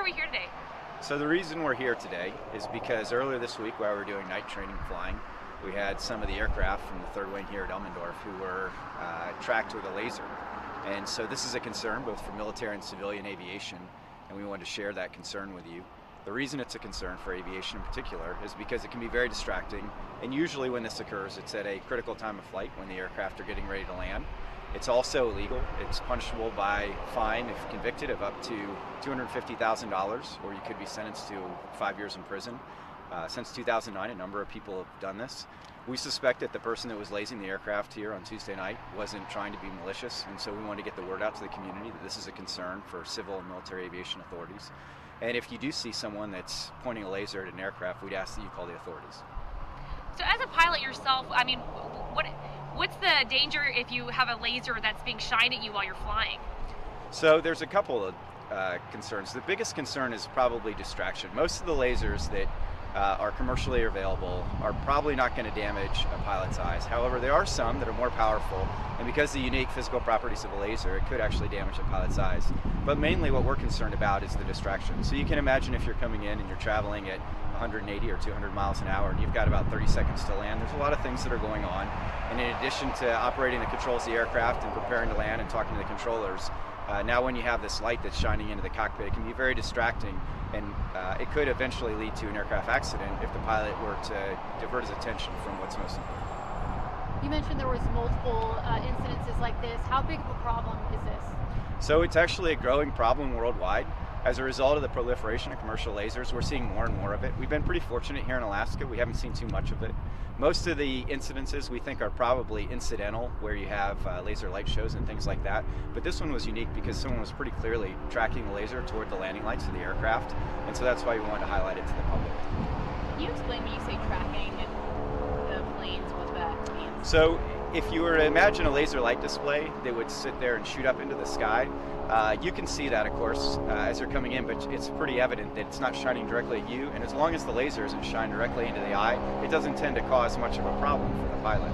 we here today? So the reason we're here today is because earlier this week while we were doing night training flying, we had some of the aircraft from the 3rd Wing here at Elmendorf who were tracked with a laser. And so this is a concern both for military and civilian aviation, and we wanted to share that concern with you. The reason it's a concern for aviation in particular is because it can be very distracting, and usually when this occurs, it's at a critical time of flight when the aircraft are getting ready to land. It's also illegal. It's punishable by fine if convicted of up to $250,000, or you could be sentenced to 5 years in prison. Since 2009, a number of people have done this. We suspect that the person that was lasing the aircraft here on Tuesday night wasn't trying to be malicious, and so we want to get the word out to the community that this is a concern for civil and military aviation authorities. And if you do see someone that's pointing a laser at an aircraft, we'd ask that you call the authorities. So as a pilot yourself, I mean, what's the danger if you have a laser that's being shined at you while you're flying? So there's a couple of concerns. The biggest concern is probably distraction. Most of the lasers that are commercially available are probably not going to damage a pilot's eyes. However, there are some that are more powerful, and because of the unique physical properties of a laser, it could actually damage a pilot's eyes. But mainly what we're concerned about is the distraction. So you can imagine if you're coming in and you're traveling at 180 or 200 miles an hour and you've got about 30 seconds to land, there's a lot of things that are going on. And in addition to operating the controls of the aircraft and preparing to land and talking to the controllers, now when you have this light that's shining into the cockpit, it can be very distracting, and it could eventually lead to an aircraft accident if the pilot were to divert his attention from what's most important. You mentioned there was multiple incidences like this. How big of a problem is this? So it's actually a growing problem worldwide. As a result of the proliferation of commercial lasers, we're seeing more and more of it. We've been pretty fortunate here in Alaska. We haven't seen too much of it. Most of the incidences we think are probably incidental, where you have laser light shows and things like that. But this one was unique because someone was pretty clearly tracking the laser toward the landing lights of the aircraft. And so that's why we wanted to highlight it to the public. Can you explain when you say tracking the planes, what that means? So if you were to imagine a laser light display that would sit there and shoot up into the sky, you can see that, of course, as you're coming in, but it's pretty evident that it's not shining directly at you, and as long as the laser isn't shined directly into the eye, it doesn't tend to cause much of a problem for the pilot.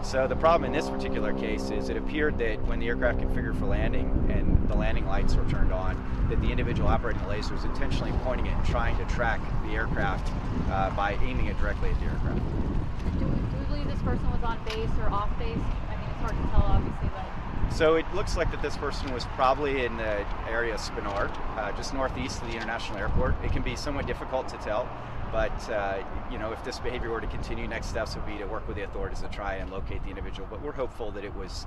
So the problem in this particular case is it appeared that when the aircraft configured for landing and the landing lights were turned on, that the individual operating the laser was intentionally pointing it and trying to track the aircraft by aiming it directly at the aircraft. Do we believe this person was on base or off base? I mean, it's hard to tell, obviously, but... So it looks like that this person was probably in the area of Spinard, just northeast of the international airport. It can be somewhat difficult to tell, but you know, if this behavior were to continue, next steps would be to work with the authorities to try and locate the individual. But we're hopeful that it was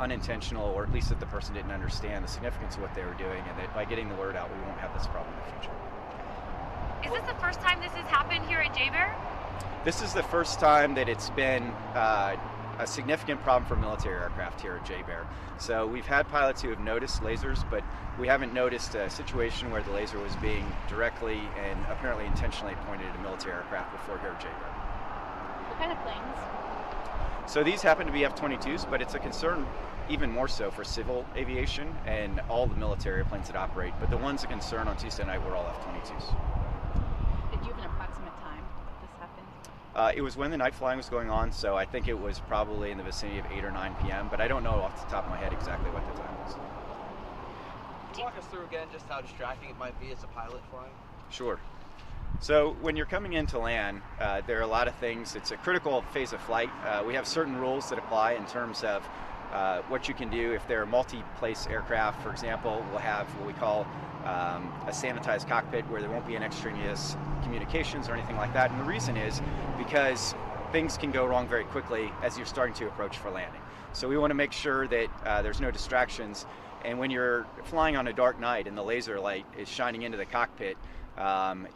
unintentional, or at least that the person didn't understand the significance of what they were doing, and that by getting the word out, we won't have this problem in the future. Is this the first time this has happened here at JBER? This is the first time that it's been a significant problem for military aircraft here at JBER. So we've had pilots who have noticed lasers, but we haven't noticed a situation where the laser was being directly and apparently intentionally pointed at a military aircraft before here at JBER. What kind of planes? So these happen to be F-22s, but it's a concern even more so for civil aviation and all the military airplanes that operate. But the ones of concern on Tuesday night were all F-22s. Did you have an approximate time that this happened? It was when the night flying was going on, so I think it was probably in the vicinity of 8 or 9 p.m., but I don't know off the top of my head exactly what the time was. Walk us through again just how distracting it might be as a pilot flying. Sure. So when you're coming in to land, there are a lot of things. It's a critical phase of flight. We have certain rules that apply in terms of what you can do. If they're multi-place aircraft, for example, we'll have what we call a sanitized cockpit where there won't be an extraneous communications or anything like that. And the reason is because things can go wrong very quickly as you're starting to approach for landing. So we want to make sure that there's no distractions. And when you're flying on a dark night and the laser light is shining into the cockpit,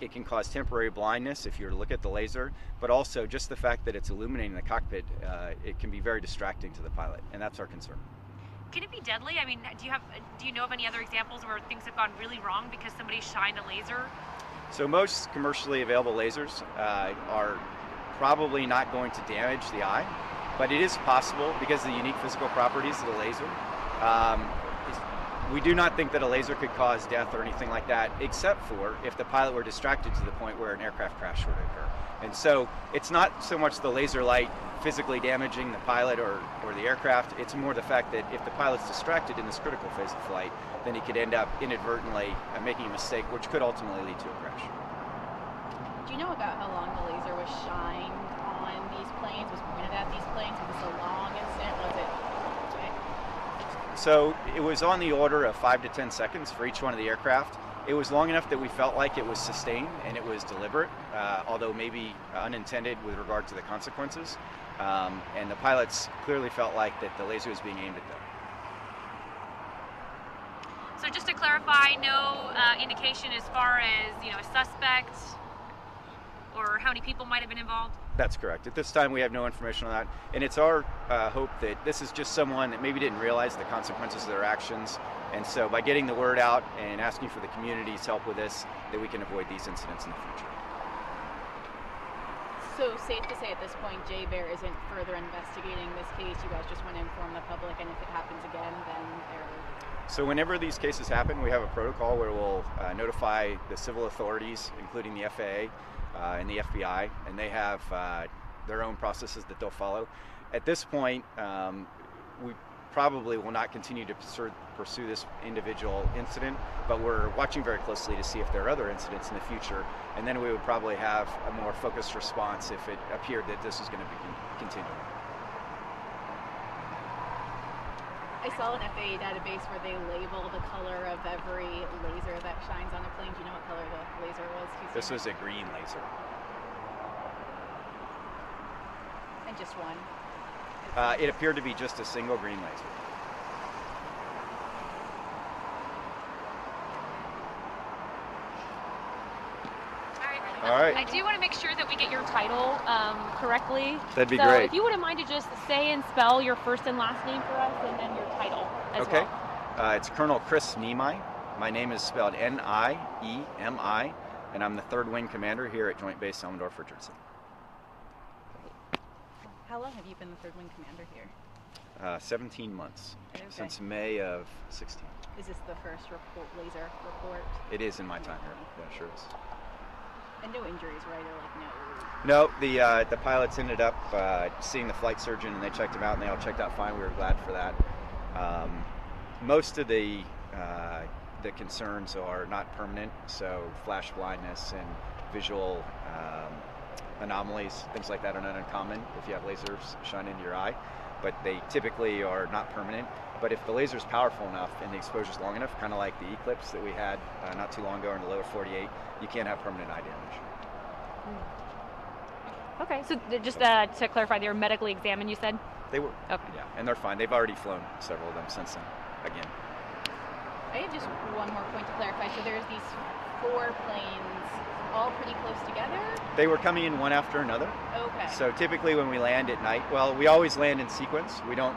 it can cause temporary blindness if you were to look at the laser, but also just the fact that it's illuminating the cockpit, it can be very distracting to the pilot, and that's our concern. Can it be deadly? I mean, do you know of any other examples where things have gone really wrong because somebody shined a laser? So most commercially available lasers are probably not going to damage the eye, but it is possible because of the unique physical properties of the laser. We do not think that a laser could cause death or anything like that, except for if the pilot were distracted to the point where an aircraft crash would occur. And so it's not so much the laser light physically damaging the pilot or the aircraft, it's more the fact that if the pilot's distracted in this critical phase of flight, then he could end up inadvertently making a mistake, which could ultimately lead to a crash. Do you know about how long the laser was shined on these planes, was pointed at these planes? Was this a long incident? Was it? So it was on the order of 5 to 10 seconds for each one of the aircraft. It was long enough that we felt like it was sustained and it was deliberate, although maybe unintended with regard to the consequences. And the pilots clearly felt like that the laser was being aimed at them. So just to clarify, no indication as far as, you know, a suspect or how many people might have been involved? That's correct. At this time, we have no information on that. And it's our hope that this is just someone that maybe didn't realize the consequences of their actions. And so by getting the word out and asking for the community's help with this, that we can avoid these incidents in the future. So safe to say at this point, JBER isn't further investigating this case. You guys just want to inform the public, and if it happens again, then they're... So whenever these cases happen, we have a protocol where we'll notify the civil authorities, including the FAA and the FBI, and they have their own processes that they'll follow. At this point, we probably will not continue to pursue this individual incident, but we're watching very closely to see if there are other incidents in the future, and then we would probably have a more focused response if it appeared that this is going to be continuing. I saw an FAA database where they label the color of every laser that shines on a plane. Do you know what color the laser was? This was a green laser. And just one? It appeared to be just a single green laser. All right. I do want to make sure that we get your title correctly. That'd be so great. If you wouldn't mind to just say and spell your first and last name for us, and then your title as okay. well. It's Colonel Chris Neimi. My name is spelled N-I-E-M-I, and I'm the 3rd Wing Commander here at Joint Base Elmendorf Richardson. How long have you been the 3rd Wing Commander here? 17 months, Okay. since May of 16. Is this the first laser report? It is in my time here. Yeah, sure is. And no injuries, right? Or like no? No, the pilots ended up seeing the flight surgeon, and they checked him out, and they all checked out fine. We were glad for that. Most of the concerns are not permanent, so flash blindness and visual anomalies, things like that are not uncommon if you have lasers shine into your eye, but they typically are not permanent. But if the laser is powerful enough and the exposure is long enough, kind of like the eclipse that we had not too long ago in the lower 48, you can't have permanent eye damage. Okay, so just to clarify, they were medically examined, you said? They were. Okay. Yeah, and they're fine. They've already flown several of them since then, again. I have just one more point to clarify. So there's these 4 planes all pretty close together? They were coming in one after another. Okay. So typically when we land at night, well, we always land in sequence. We don't,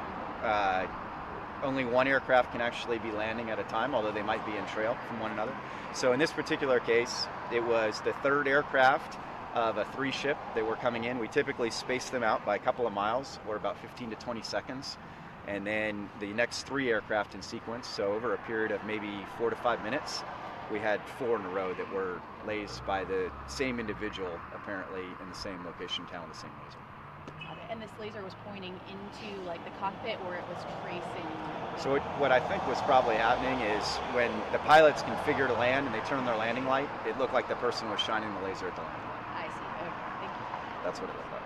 only one aircraft can actually be landing at a time, although they might be in trail from one another. So in this particular case, it was the 3rd aircraft of a 3 ship that were coming in. We typically space them out by a couple of miles, or about 15 to 20 seconds. And then the next 3 aircraft in sequence, so over a period of maybe 4 to 5 minutes, we had 4 in a row that were lased by the same individual, apparently in the same location, town, the same laser. And this laser was pointing into like the cockpit, or it was tracing? So what I think was probably happening is when the pilots configure to land and they turn on their landing light, it looked like the person was shining the laser at the landing light. I see. Okay, thank you. That's what it looked like.